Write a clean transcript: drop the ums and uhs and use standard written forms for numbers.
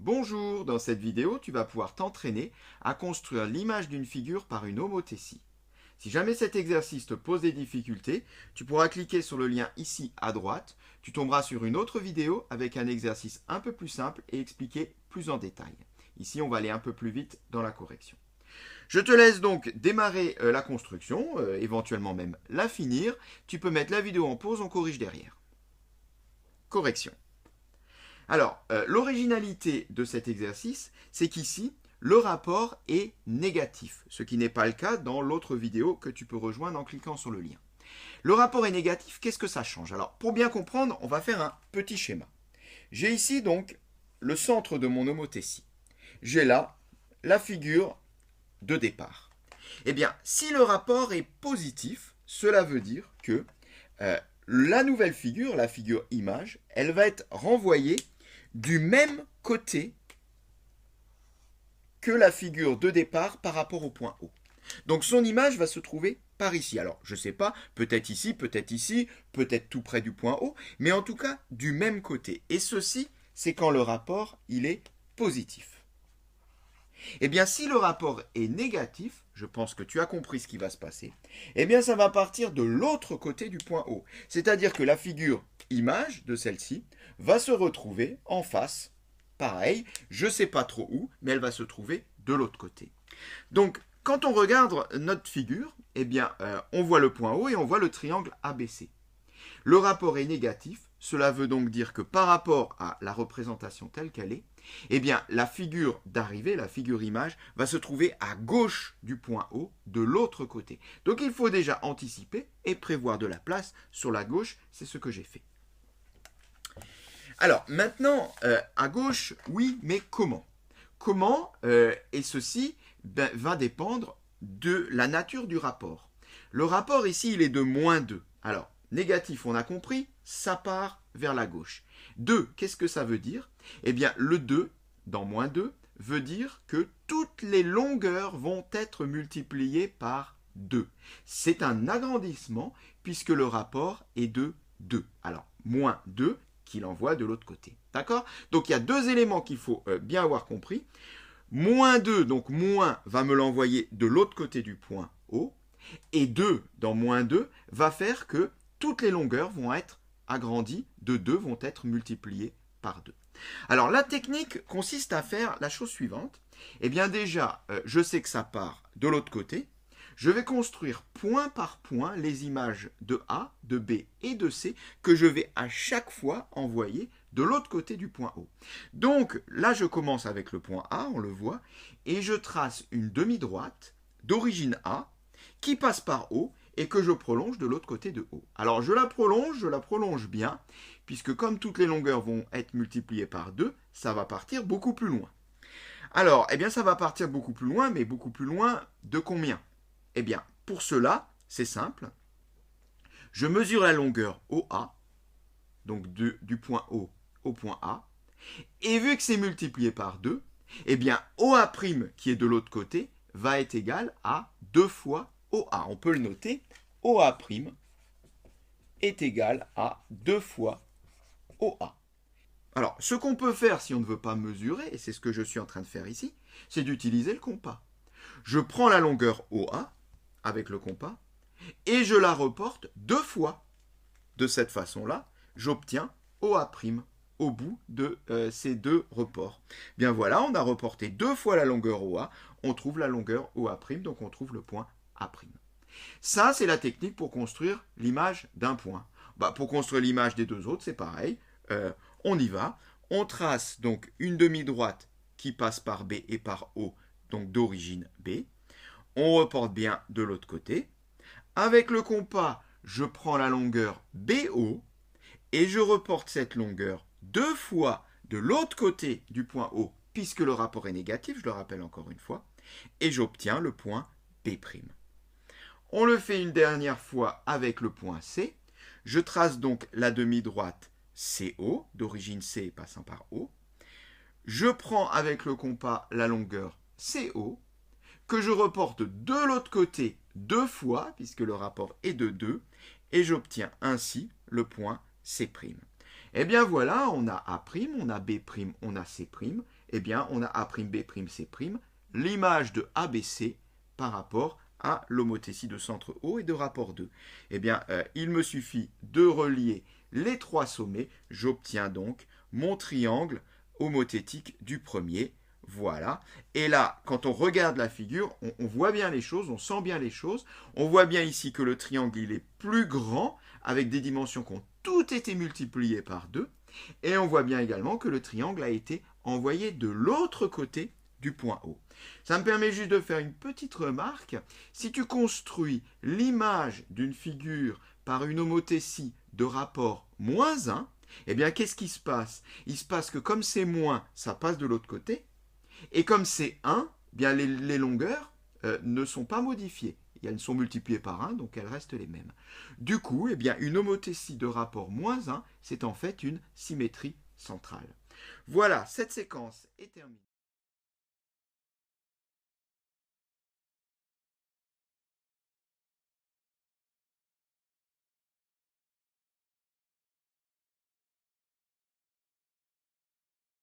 Bonjour, dans cette vidéo, tu vas pouvoir t'entraîner à construire l'image d'une figure par une homothétie. Si jamais cet exercice te pose des difficultés, tu pourras cliquer sur le lien ici à droite. Tu tomberas sur une autre vidéo avec un exercice un peu plus simple et expliqué plus en détail. Ici, on va aller un peu plus vite dans la correction. Je te laisse donc démarrer la construction, éventuellement même la finir. Tu peux mettre la vidéo en pause, on corrige derrière. Correction. Alors, l'originalité de cet exercice, c'est qu'ici, le rapport est négatif, ce qui n'est pas le cas dans l'autre vidéo que tu peux rejoindre en cliquant sur le lien. Le rapport est négatif, qu'est-ce que ça change? Alors, pour bien comprendre, on va faire un petit schéma. J'ai ici donc le centre de mon homothétie. J'ai là la figure de départ. Eh bien, si le rapport est positif, cela veut dire que la nouvelle figure, la figure image, elle va être renvoyée du même côté que la figure de départ par rapport au point O. Donc son image va se trouver par ici. Alors je ne sais pas, peut-être ici, peut-être tout près du point O, mais en tout cas du même côté. Et ceci, c'est quand le rapport il est positif. Eh bien si le rapport est négatif, je pense que tu as compris ce qui va se passer, eh bien ça va partir de l'autre côté du point O. C'est-à-dire que la figure image de celle-ci va se retrouver en face, pareil, je ne sais pas trop où, mais elle va se trouver de l'autre côté. Donc, quand on regarde notre figure, eh bien, on voit le point O et on voit le triangle ABC. Le rapport est négatif, cela veut donc dire que par rapport à la représentation telle qu'elle est, eh bien, la figure d'arrivée, la figure image, va se trouver à gauche du point O, de l'autre côté. Donc il faut déjà anticiper et prévoir de la place sur la gauche, c'est ce que j'ai fait. Alors, maintenant, à gauche, oui, mais comment? Comment, et ceci va dépendre de la nature du rapport. Le rapport ici, il est de -2. Alors, négatif, on a compris, ça part vers la gauche. 2, qu'est-ce que ça veut dire? Eh bien, le 2, dans -2, veut dire que toutes les longueurs vont être multipliées par 2. C'est un agrandissement puisque le rapport est de 2. Alors, -2, qu'il envoie de l'autre côté. D'accord? Donc il y a deux éléments qu'il faut bien avoir compris. -2, donc moins, va me l'envoyer de l'autre côté du point O. Et 2, dans -2, va faire que toutes les longueurs vont être agrandies de 2, vont être multipliées par 2. Alors la technique consiste à faire la chose suivante. Eh bien déjà, je sais que ça part de l'autre côté. Je vais construire point par point les images de A, de B et de C que je vais à chaque fois envoyer de l'autre côté du point O. Donc là, je commence avec le point A, on le voit, et je trace une demi-droite d'origine A qui passe par O et que je prolonge de l'autre côté de O. Alors je la prolonge bien, puisque comme toutes les longueurs vont être multipliées par 2, ça va partir beaucoup plus loin. Alors, eh bien ça va partir beaucoup plus loin, mais beaucoup plus loin de combien? Eh bien, pour cela, c'est simple. Je mesure la longueur OA, donc du point O au point A, et vu que c'est multiplié par 2, eh bien OA' qui est de l'autre côté va être égal à 2 fois OA. On peut le noter, OA' est égal à 2 fois OA. Alors, ce qu'on peut faire si on ne veut pas mesurer, et c'est ce que je suis en train de faire ici, c'est d'utiliser le compas. Je prends la longueur OA, avec le compas, et je la reporte 2 fois. De cette façon-là, j'obtiens OA' au bout de ces deux reports. Bien voilà, on a reporté 2 fois la longueur OA, on trouve la longueur OA', donc on trouve le point A'. Ça, c'est la technique pour construire l'image d'un point. Pour construire l'image des deux autres, c'est pareil. On y va. On trace donc une demi-droite qui passe par B et par O, donc d'origine B. On reporte bien de l'autre côté. Avec le compas, je prends la longueur BO et je reporte cette longueur 2 fois de l'autre côté du point O, puisque le rapport est négatif, je le rappelle encore une fois, et j'obtiens le point B'. On le fait une dernière fois avec le point C. Je trace donc la demi-droite CO, d'origine C passant par O. Je prends avec le compas la longueur CO, que je reporte de l'autre côté 2 fois, puisque le rapport est de 2, et j'obtiens ainsi le point C'. Eh bien voilà, on a A', on a B', on a C', eh bien, on a A'B', C', l'image de ABC par rapport à l'homothétie de centre O et de rapport 2. Eh bien, il me suffit de relier les trois sommets, j'obtiens donc mon triangle homothétique du premier. Voilà. Et là, quand on regarde la figure, on voit bien les choses, on sent bien les choses. On voit bien ici que le triangle, il est plus grand, avec des dimensions qui ont toutes été multipliées par 2. Et on voit bien également que le triangle a été envoyé de l'autre côté du point O. Ça me permet juste de faire une petite remarque. Si tu construis l'image d'une figure par une homothétie de rapport -1, eh bien qu'est-ce qui se passe? Il se passe que comme c'est moins, ça passe de l'autre côté. Et comme c'est 1, eh bien les longueurs ne sont pas modifiées. Elles sont multipliées par 1, donc elles restent les mêmes. Du coup, eh bien, une homothétie de rapport -1, c'est en fait une symétrie centrale. Voilà, cette séquence est terminée.